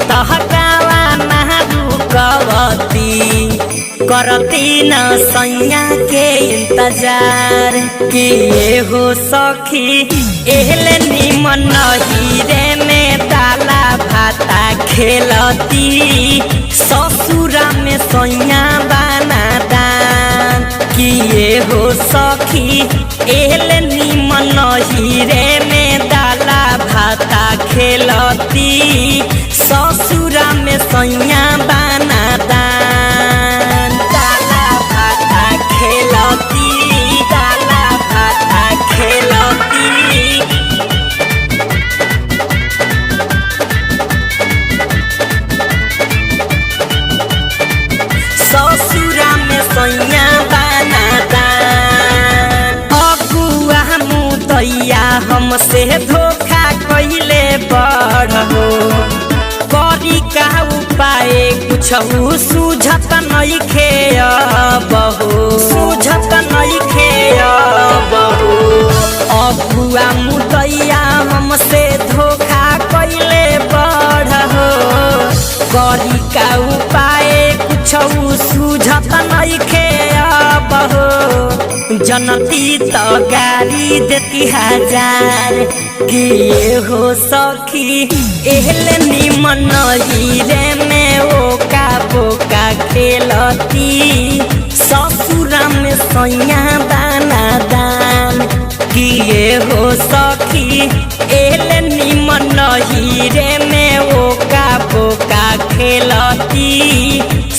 तहकावा ना रुकवती करती न सैया के इंतजार कि ये हो सखी एहले निमन हीरे में दाला भाता खेलती ससुरा में सैया बना दान कि ये हो सखी एहले निमन हीरे में दाला भाता खेलती ससुरा में सैया बना दान दाला भाता खेलती दाला भाता खेलती ससुरा में सैया बना दान अगुआ मुदैया हमसे धोखा कइले बड़हो करी का उपाय कुछ सूझत नइखे बहो सूझत नइखे बहो अगुआ मुदैया हमसे धोखा कइले बड़हो करी का उपाय कुछ सूझत नइखे बहो जनती तो गाड़ी देती हजार कि ये हो सखी एहले निमन हीरे में ओका बोका खेलती ससुरा में सैया दाना दान कि ये हो सखी एहले निमन हीरे में ओका बोका खेलती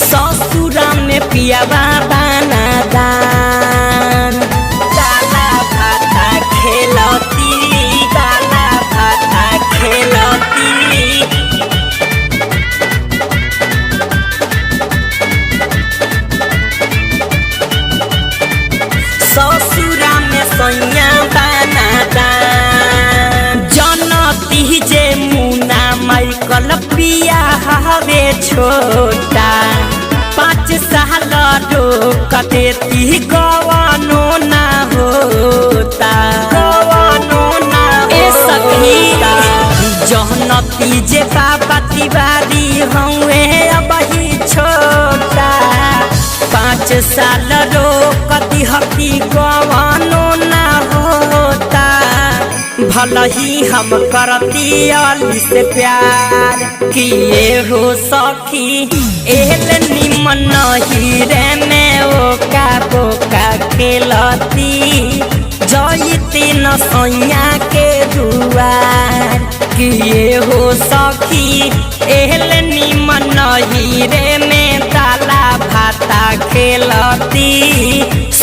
ससुरा में पियावा दाना दान दाना भाता खेलती दाना भाता खेलती ससुरा में सैया बना दान जनती जे मुना माइकल पिया हवे छोटा 5 साल रोक देती कवनो ना होता कवनो ना ए सखी जनती जे बाबा तिवारी हवे अब ही छोटा 5 साल रोक दिहती कवनो ना होता भल ही हम करती अली से प्यार कि ये हो सखी एहले निमन हीरे में ओका बोका खेलती जयती न सैया के दुआर कि ये हो सखी एहले निमन हीरे में दाला भाता खेलती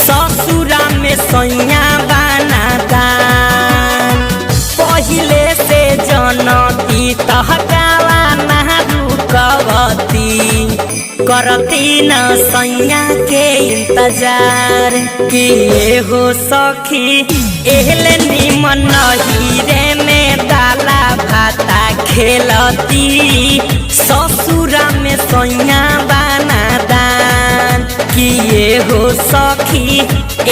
ससुरा में सैया बना दान पहिले से जनती तहकावा ना रुकवती करती न सैया के इंतजार कि ये हो सखी एहले निमन हीरे में दाला भाता खेलती ससुरा में सैया बना दान कि ये हो सखी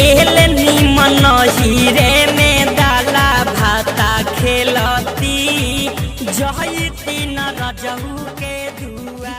एहले निमन हीरे में दाला भाता खेलती जयती न रजहू के दुआ।